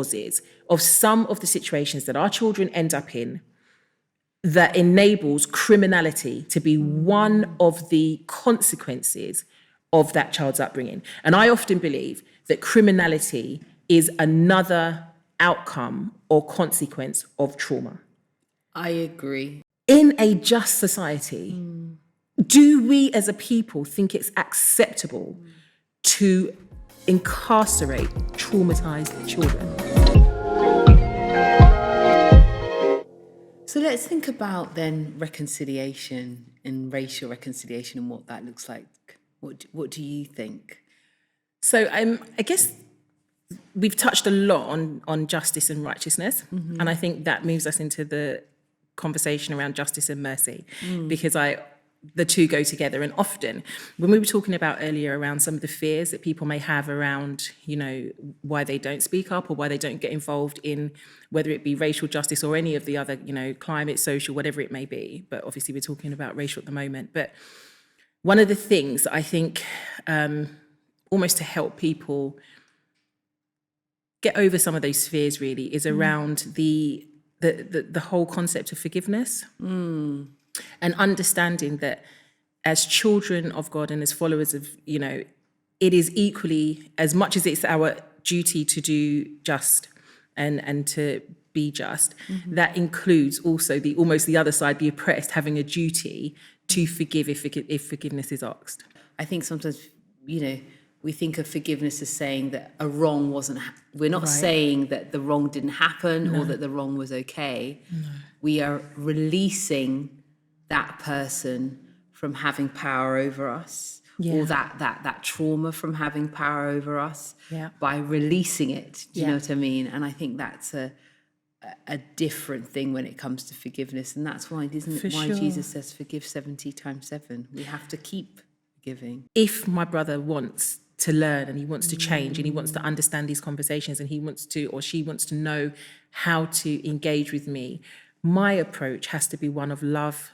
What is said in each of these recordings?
causes of some of the situations that our children end up in that enables criminality to be one of the consequences of that child's upbringing. And I often believe that criminality is another outcome or consequence of trauma. I agree. In a just society, do we as a people think it's acceptable to incarcerate traumatized children? So let's think about then reconciliation and racial reconciliation and what that looks like. What do you think? So I guess we've touched a lot on justice and righteousness, and I think that moves us into the conversation around justice and mercy, because the two go together. And often when we were talking about earlier around some of the fears that people may have around, why they don't speak up or why they don't get involved in whether it be racial justice or any of the other, climate, social, whatever it may be. But obviously we're talking about racial at the moment. But one of the things I think almost to help people get over some of those fears really is around the whole concept of forgiveness. And understanding that as children of God and as followers of, it is equally, as much as it's our duty to do just and to be just, that includes also almost the other side, the oppressed, having a duty to forgive if forgiveness is asked. I think sometimes, we think of forgiveness as saying that a wrong wasn't, we're not saying that the wrong didn't happen or that the wrong was okay. No. We are releasing that person from having power over us, or that trauma from having power over us by releasing it. Do you know what I mean? And I think that's a different thing when it comes to forgiveness. And that's why, Jesus says forgive 70 times 7. We have to keep forgiving. If my brother wants to learn and he wants to change and he wants to understand these conversations and he wants to, or she wants to know how to engage with me, my approach has to be one of love,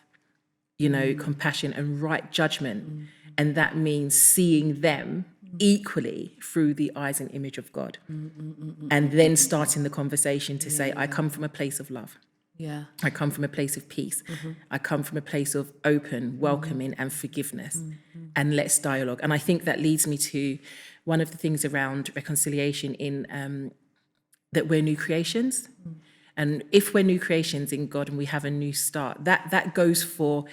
compassion and right judgment. And that means seeing them equally through the eyes and image of God. And then starting the conversation to say, I come from a place of love. Yeah. I come from a place of peace. I come from a place of open, welcoming and forgiveness. And let's dialogue. And I think that leads me to one of the things around reconciliation in that we're new creations. And if we're new creations in God and we have a new start, that goes for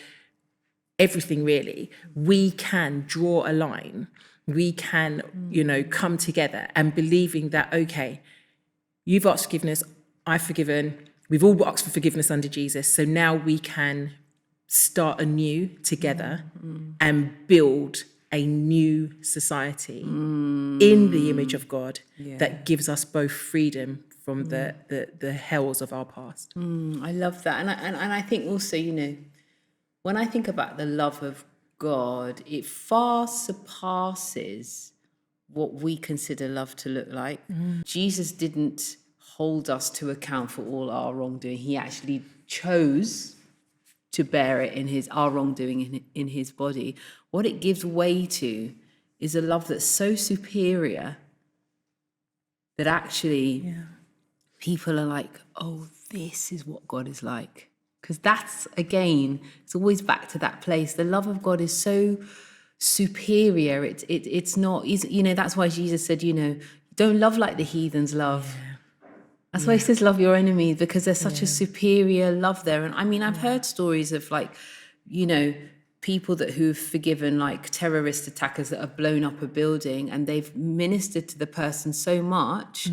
everything really. We can draw a line. We can, come together and believing that, okay, you've asked forgiveness, I've forgiven, we've all asked for forgiveness under Jesus. So now we can start anew together and build a new society in the image of God that gives us both freedom from the hells of our past. I love that. And I think also, when I think about the love of God, it far surpasses what we consider love to look like. Jesus didn't hold us to account for all our wrongdoing. He actually chose to bear it in our wrongdoing in his body. What it gives way to is a love that's so superior that actually people are like, oh, this is what God is like. Because that's, again, it's always back to that place. The love of God is so superior. It's not, that's why Jesus said, don't love like the heathens love. That's why he says love your enemies, because there's such a superior love there. And I mean, I've heard stories of people who've forgiven terrorist attackers that have blown up a building, and they've ministered to the person so much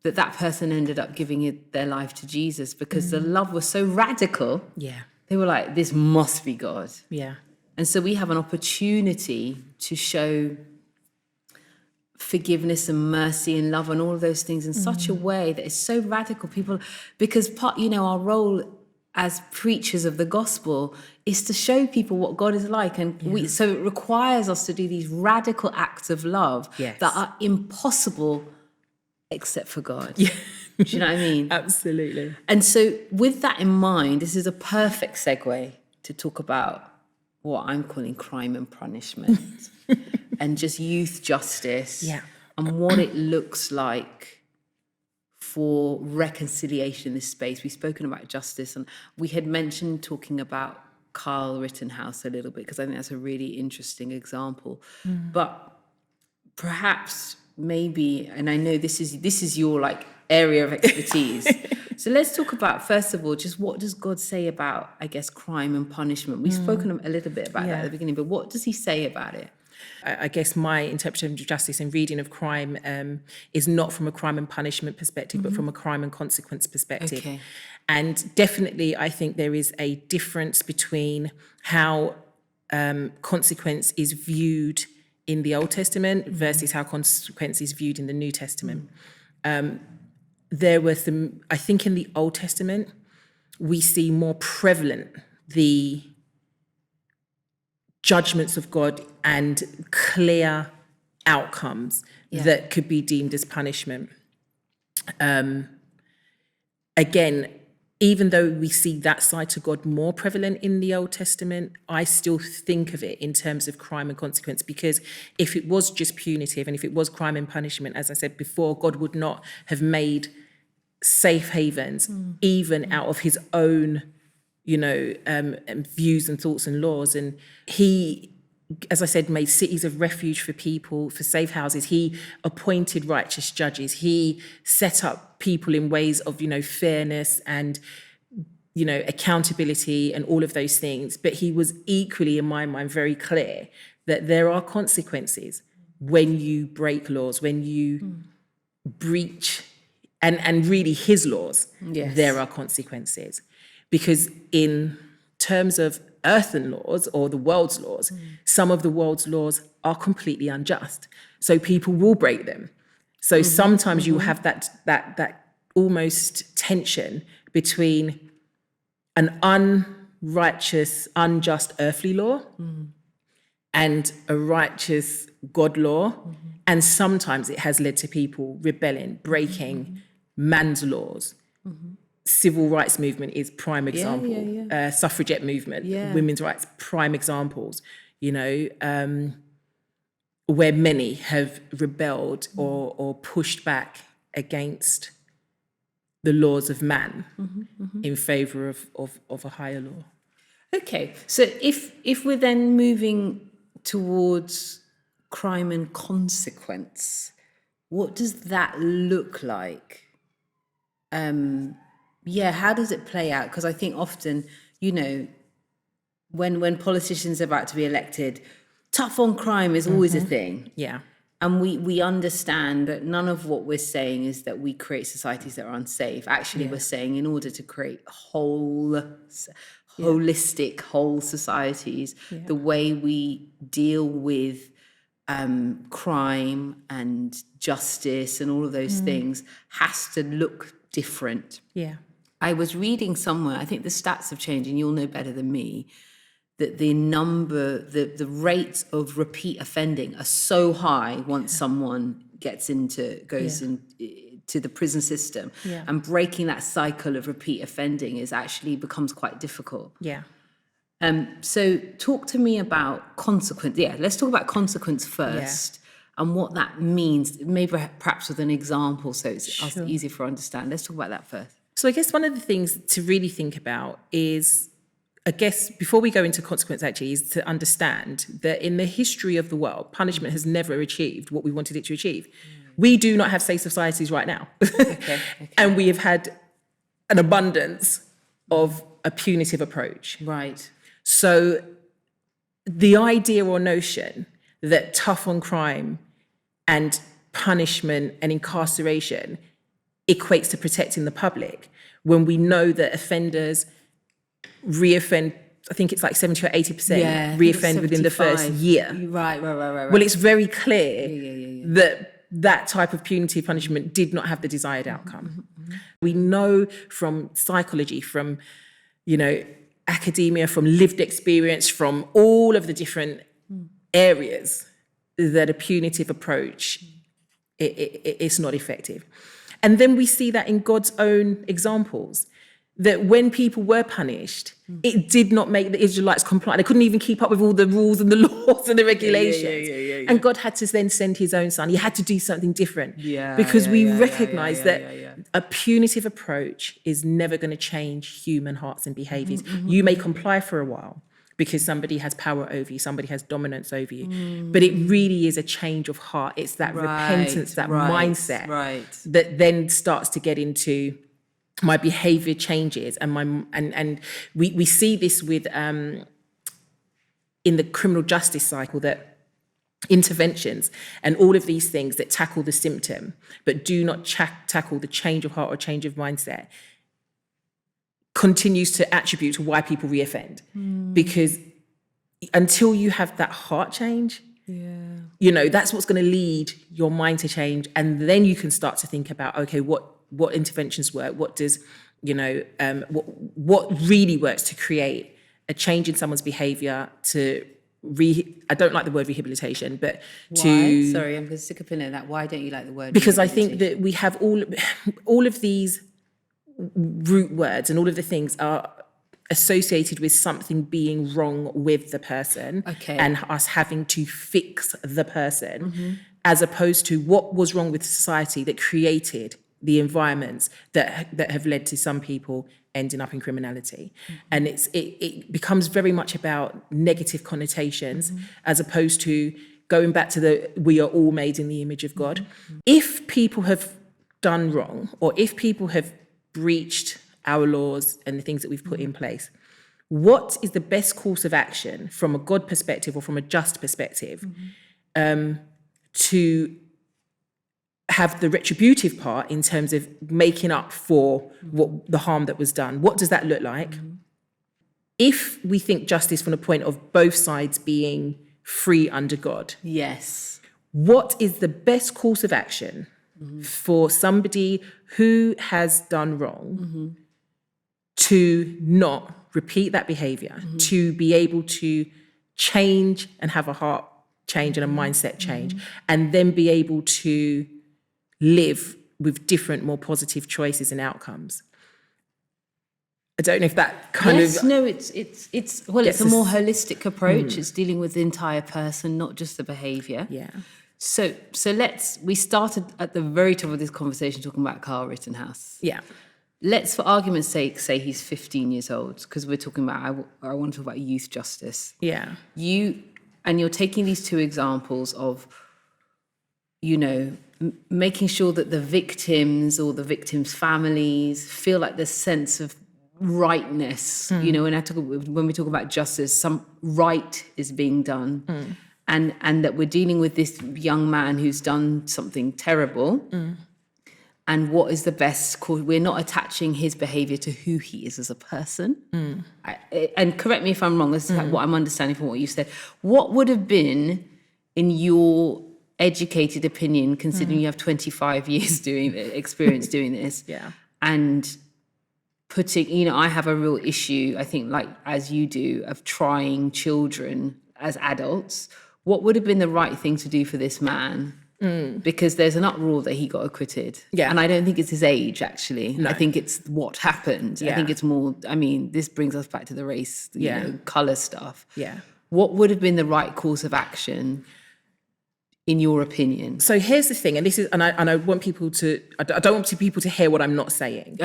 that person ended up giving their life to Jesus because the love was so radical. Yeah. They were like, this must be God. Yeah. And so we have an opportunity to show forgiveness and mercy and love and all of those things in such a way that is so radical. Because our role as preachers of the gospel is to show people what God is like. And so it requires us to do these radical acts of love that are impossible except for God. Yeah. Do you know what I mean? Absolutely. And so with that in mind, this is a perfect segue to talk about what I'm calling crime and punishment and just youth justice and what it looks like for reconciliation in this space. We've spoken about justice, and we had mentioned talking about Kyle Rittenhouse a little bit, because I think that's a really interesting example. But perhaps, maybe, and I know this is your like area of expertise. So let's talk about, first of all, just what does God say about, I guess, crime and punishment? We've spoken a little bit about that at the beginning, but what does he say about it? I guess my interpretation of justice and reading of crime is not from a crime and punishment perspective, but from a crime and consequence perspective. Okay. And definitely, I think there is a difference between how consequence is viewed in the Old Testament versus how consequence is viewed in the New Testament. There were some, I think in the Old Testament, we see more prevalent the judgments of God and clear outcomes that could be deemed as punishment. Again, even though we see that side to God more prevalent in the Old Testament, I still think of it in terms of crime and consequence, because if it was just punitive and if it was crime and punishment, as I said before, God would not have made safe havens even out of his own views and thoughts and laws. And he, as I said, made cities of refuge for people, for safe houses. He appointed righteous judges. He set up people in ways of, fairness and, accountability and all of those things. But he was equally, in my mind, very clear that there are consequences when you break laws, when you breach and really his laws. Yes. There are consequences. Because in terms of earthen laws or the world's laws, some of the world's laws are completely unjust. So people will break them. So sometimes you have that almost tension between an unrighteous, unjust earthly law and a righteous God law. And sometimes it has led to people rebelling, breaking man's laws. Civil rights movement is prime example. Suffragette movement, women's rights, prime examples, where many have rebelled or pushed back against the laws of man in favor of a higher law. Okay, so if we're then moving towards crime and consequence, what does that look like? How does it play out? Because I think often, when politicians are about to be elected, tough on crime is always a thing. Yeah. And we understand that none of what we're saying is that we create societies that are unsafe. Actually, we're saying in order to create holistic, whole societies, the way we deal with crime and justice and all of those things has to look different. Yeah. I was reading somewhere, I think the stats have changed, and you'll know better than me, that the rates of repeat offending are so high once someone goes into the prison system, and breaking that cycle of repeat offending becomes quite difficult. Yeah. So talk to me about consequence. Let's talk about consequence first. And what that means, maybe perhaps with an example, so it's easier for understand. Let's talk about that first. So I guess one of the things to really think about is, I guess, before we go into consequence actually, is to understand that in the history of the world, punishment has never achieved what we wanted it to achieve. We do not have safe societies right now. Okay. And we have had an abundance of a punitive approach. Right. So the idea or notion that tough on crime and punishment and incarceration equates to protecting the public, when we know that offenders reoffend, I think it's like 70 or 80% reoffend within the first year. Right. Well, it's very clear that type of punitive punishment did not have the desired outcome. We know from psychology, from, academia, from lived experience, from all of the different areas, that a punitive approach it's not effective. And then we see that in God's own examples, that when people were punished, it did not make the Israelites comply. They couldn't even keep up with all the rules and the laws and the regulations. And God had to then send his own son. He had to do something different because we recognize that A punitive approach is never going to change human hearts and behaviors. You may comply for a while because somebody has power over you, somebody has dominance over you, but it really is a change of heart. It's that repentance, that mindset that then starts to get into my behavior changes, and we see this with in the criminal justice cycle, that interventions and all of these things that tackle the symptom but do not tackle the change of heart or change of mindset continues to attribute to why people reoffend. Because until you have that heart change, you know, that's what's going to lead your mind to change, and then you can start to think about, okay, what interventions work, what does, you know, what really works to create a change in someone's behavior, to I don't like the word rehabilitation, but Why? Sorry, I'm going to stick a pin in that. Why don't you like the word because I think that we have all of these root words, and all of the things are associated with something being wrong with the person, and us having to fix the person, as opposed to what was wrong with society that created the environments that have led to some people ending up in criminality. And it becomes very much about negative connotations, as opposed to going back to we are all made in the image of God. If people have done wrong, or if people have breached our laws and the things that we've put in place, what is the best course of action from a God perspective or from a just perspective, to have the retributive part in terms of making up for what the harm that was done? What does that look like? If we think justice from the point of both sides being free under God, what is the best course of action for somebody who has done wrong to not repeat that behavior, to be able to change and have a heart change and a mindset change, and then be able to live with different, more positive choices and outcomes? I don't know if that kind of... No, it's a more holistic approach. It's dealing with the entire person, not just the behaviour. So we started at the very top of this conversation talking about Carl Rittenhouse. Let's, for argument's sake, say he's 15 years old, because we're talking about, I want to talk about youth justice. You're taking these two examples of, you know, making sure that the victims or the victims' families feel like this sense of rightness. You know, when we talk about justice, some right is being done, and that we're dealing with this young man who's done something terrible. And what is the best cause? We're not attaching his behaviour to who he is as a person. And correct me if I'm wrong, this is what I'm understanding from what you said. What would have been, in your educated opinion, considering you have 25 years experience doing this, and putting, you know, I have a real issue, I think, like as you do, of trying children as adults. What would have been the right thing to do for this man? Because there's an uproar that he got acquitted. And I don't think it's his age, actually. I think it's what happened. I think it's more, I mean, this brings us back to the race, you know, colour stuff. What would have been the right course of action, in your opinion? So here's the thing, and this is, and I want people to, I don't want people to hear what I'm not saying.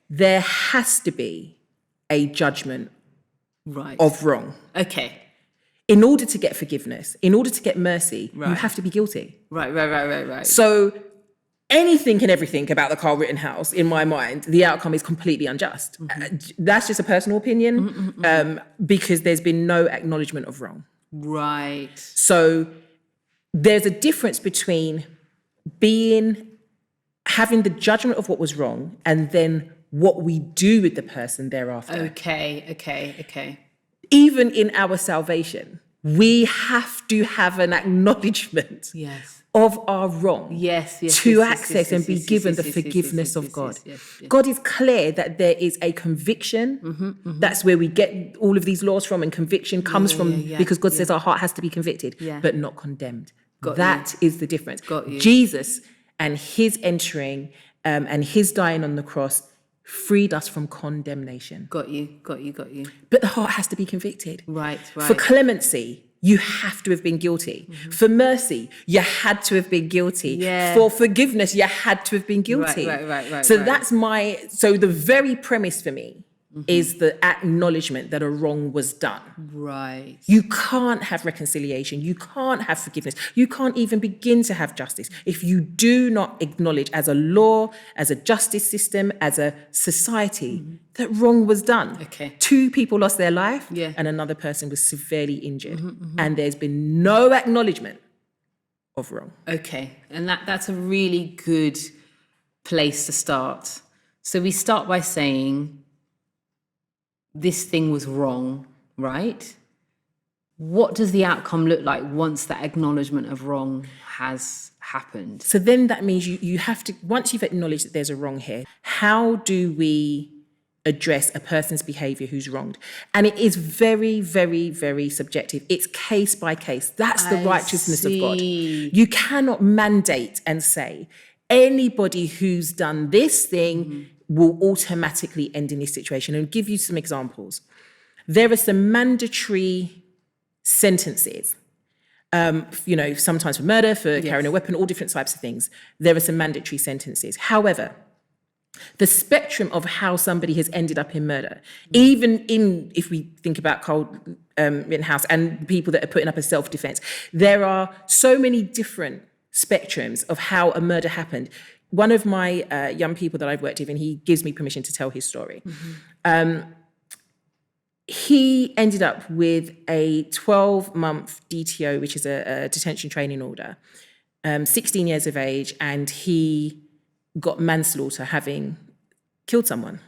There has to be a judgment of wrong. In order to get forgiveness, in order to get mercy, you have to be guilty. So anything and everything about the Carl Rittenhouse, in my mind, the outcome is completely unjust. That's just a personal opinion, because there's been no acknowledgement of wrong. So there's a difference between having the judgment of what was wrong and then what we do with the person thereafter. Even in our salvation, we have to have an acknowledgement of our wrong to access and be given the forgiveness of God. God is clear that there is a conviction. That's where we get all of these laws from, and conviction comes from because God says our heart has to be convicted, but not condemned. That is the difference. Jesus and his entering and his dying on the cross freed us from condemnation. Got you. But the heart has to be convicted. For clemency, you have to have been guilty. For mercy, you had to have been guilty. Yeah. For forgiveness, you had to have been guilty. Right. So that's so the very premise for me is the acknowledgement that a wrong was done. Right. You can't have reconciliation. You can't have forgiveness. You can't even begin to have justice if you do not acknowledge as a law, as a justice system, as a society, that wrong was done. Okay. 2 people lost their life Yeah. and another person was severely injured. And there's been no acknowledgement of wrong. Okay. And that's a really good place to start. So we start by saying, this thing was wrong, right? What does the outcome look like once that acknowledgement of wrong has happened? So then that means you have to, once you've acknowledged that there's a wrong here, how do we address a person's behaviour who's wronged? And it is very, very, very subjective. It's case by case. That's the righteousness of God. You cannot mandate and say, anybody who's done this thing will automatically end in this situation. And I'll give you some examples. There are some mandatory sentences, sometimes for murder, for carrying a weapon, all different types of things. There are some mandatory sentences. However, the spectrum of how somebody has ended up in murder, even if we think about Cold Rittenhouse and people that are putting up a self-defense, there are so many different spectrums of how a murder happened. One of my young people that I've worked with, and he gives me permission to tell his story. He ended up with a 12-month DTO, which is a detention training order, 16 years of age, and he got manslaughter having killed someone.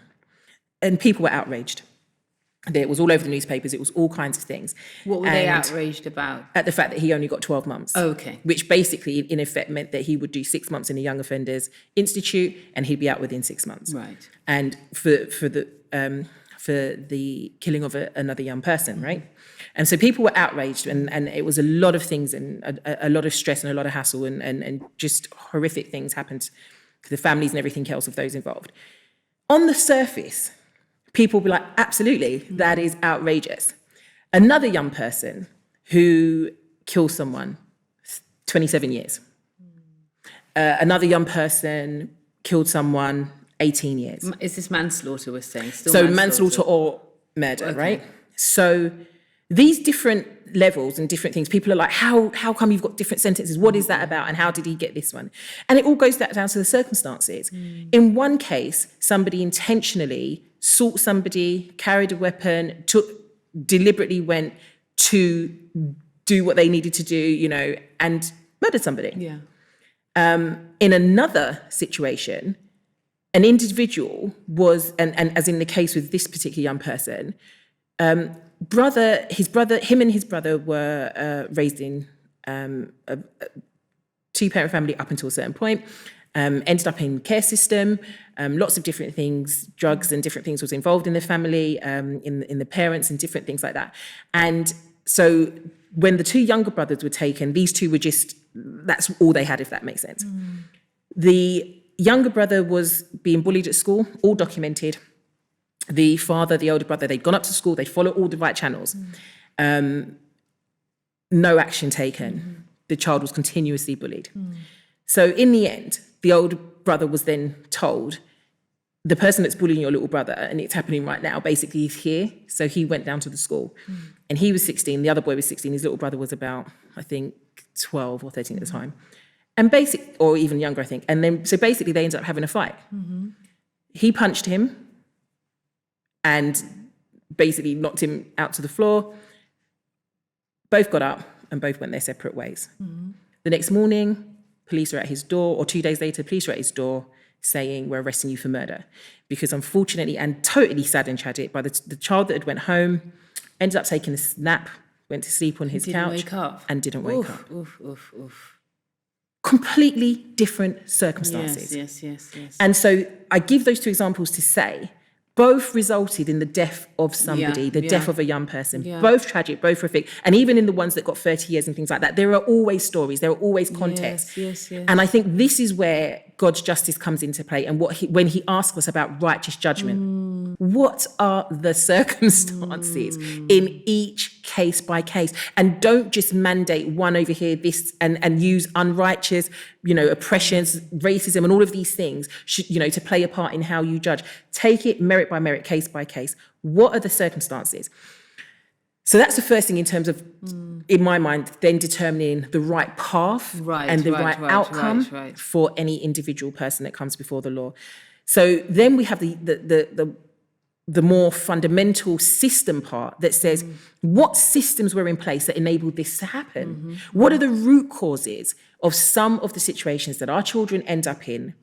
And people were outraged. It was all over the newspapers. It was all kinds of things. What were they outraged about? At the fact that he only got 12 months. Oh, okay. Which basically, in effect, meant that he would do 6 months in the Young Offenders Institute and he'd be out within 6 months. Right. And for the killing of another young person, right? And so people were outraged and it was a lot of things and a lot of stress and a lot of hassle and just horrific things happened to the families and everything else of those involved. On the surface, people will be like, absolutely, that is outrageous. Another young person who kills someone, 27 years. Another young person killed someone, 18 years. Is this manslaughter we're saying? Still so manslaughter or murder, right? So these different levels and different things, people are like, how come you've got different sentences? What is that about? And how did he get this one? And it all goes back down to the circumstances. In one case, somebody intentionally sought somebody, carried a weapon, deliberately went to do what they needed to do, and murdered somebody. Yeah. In another situation, an individual was, and as in the case with this particular young person, him and his brother were raised in a two-parent family up until a certain point, ended up in care system, lots of different things, drugs and different things was involved in the family, in the parents and different things like that. And so when the 2 younger brothers were taken, these 2 were that's all they had, if that makes sense. The younger brother was being bullied at school, all documented. The father, the older brother, they'd gone up to school, they'd followed all the right channels. No action taken. The child was continuously bullied. So in the end, the older brother was then told, the person that's bullying your little brother, and it's happening right now, basically he's here. So he went down to the school. And he was 16, the other boy was 16, his little brother was about, I think, 12 or 13 at the time. And or even younger, I think. And then, so basically they ended up having a fight. He punched him and basically knocked him out to the floor. Both got up and both went their separate ways. The next morning, police are at his door, or 2 days later, police are at his door saying, we're arresting you for murder. Because unfortunately, and totally sad and tragic, by the child that had went home, ended up taking a nap, went to sleep on his couch. Wake up. And didn't wake up. Oof. Completely different circumstances. Yes. And so I give those 2 examples to say, both resulted in the death of somebody, death of a young person, both tragic, both horrific. And even in the ones that got 30 years and things like that, there are always stories, there are always contexts. Yes. And I think this is where God's justice comes into play and when he asks us about righteous judgment. What are the circumstances in each case by case? And don't just mandate one over here, this, and use unrighteous, oppressions, racism, and all of these things, to play a part in how you judge. Take it merit by merit, case by case. What are the circumstances? So that's the first thing in terms of, in my mind, then determining the right path and the right outcome for any individual person that comes before the law. So then we have the more fundamental system part that says, what systems were in place that enabled this to happen? What are the root causes of some of the situations that our children end up in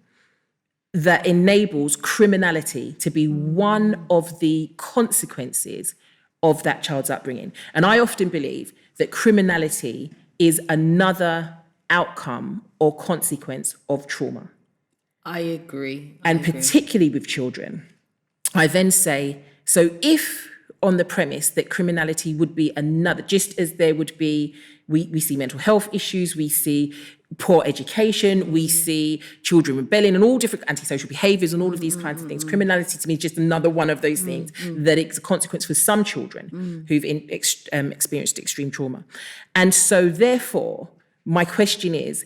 that enables criminality to be one of the consequences of that child's upbringing? And I often believe that criminality is another outcome or consequence of trauma. I agree. Particularly with children. I then say, so if on the premise that criminality would be another, just as there would be, we see mental health issues, we see poor education, we see children rebelling and all different antisocial behaviours and all of these kinds of things. Criminality to me is just another one of those things that it's a consequence for some children who've experienced extreme trauma. And so therefore, my question is,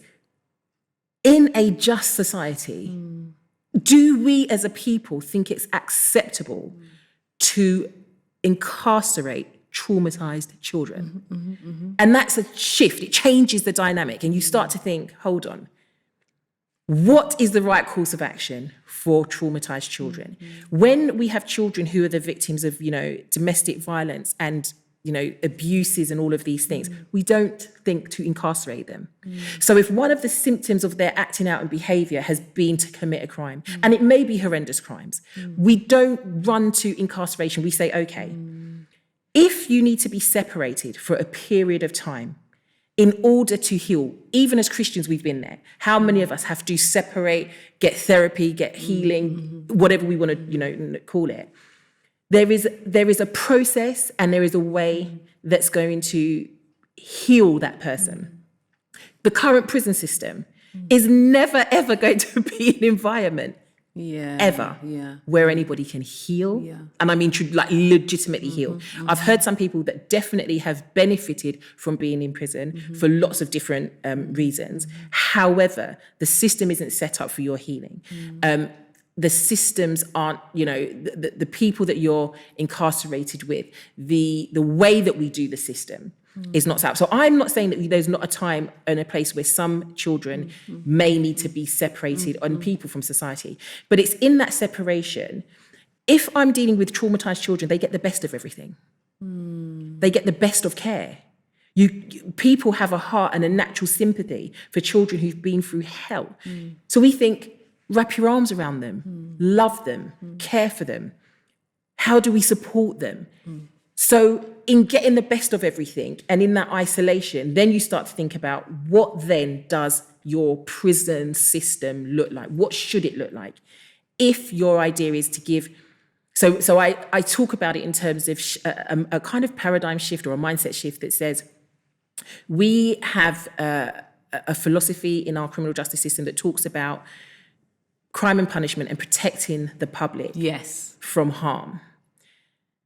in a just society, do we as a people think it's acceptable to incarcerate traumatized children? And that's a shift. It changes the dynamic. And you start to think, hold on, what is the right course of action for traumatized children? When we have children who are the victims of, domestic violence and abuses and all of these things, we don't think to incarcerate them. So if one of the symptoms of their acting out and behavior has been to commit a crime, and it may be horrendous crimes, we don't run to incarceration. We say, okay, if you need to be separated for a period of time in order to heal, even as Christians, we've been there. How many of us have to separate, get therapy, get healing, whatever we want to, call it? There is a process and there is a way that's going to heal that person. The current prison system is never, ever going to be an environment, where anybody can heal. And I mean, to legitimately heal. I've heard some people that definitely have benefited from being in prison for lots of different reasons. However, the system isn't set up for your healing. The systems aren't, the people that you're incarcerated with, the way that we do the system is not set up. So I'm not saying that there's not a time and a place where some children may need to be separated and people from society. But it's in that separation. If I'm dealing with traumatized children, they get the best of everything. They get the best of care. People have a heart and a natural sympathy for children who've been through hell. So we think, wrap your arms around them, love them, care for them. How do we support them? So in getting the best of everything and in that isolation, then you start to think about what then does your prison system look like? What should it look like? If your idea is to give... So I talk about it in terms of a kind of paradigm shift or a mindset shift that says we have a philosophy in our criminal justice system that talks about crime and punishment and protecting the public from harm.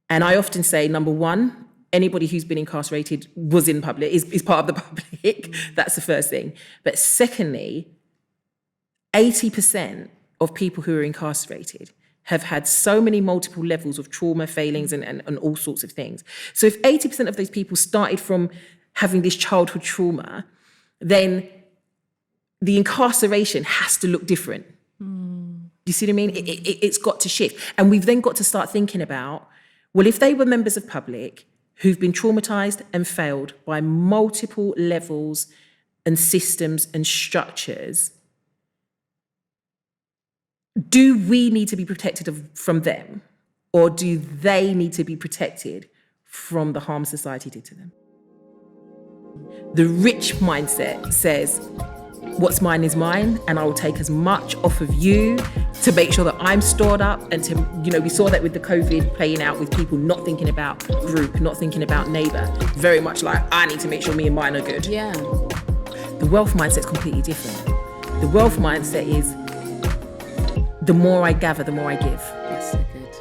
And I often say, number one, anybody who's been incarcerated was in public, is part of the public. That's the first thing. But secondly, 80% of people who are incarcerated have had so many multiple levels of trauma, failings, and all sorts of things. So if 80% of those people started from having this childhood trauma, then the incarceration has to look different. You see what I mean? It's got to shift. And we've then got to start thinking about, well, if they were members of public who've been traumatized and failed by multiple levels and systems and structures, do we need to be protected from them? Or do they need to be protected from the harm society did to them? The rich mindset says, what's mine is mine, and I will take as much off of you to make sure that I'm stored up. And to, we saw that with the COVID playing out with people not thinking about group, not thinking about neighbour, very much like, I need to make sure me and mine are good. The wealth mindset is completely different. The wealth mindset is, the more I gather, the more I give. That's so good.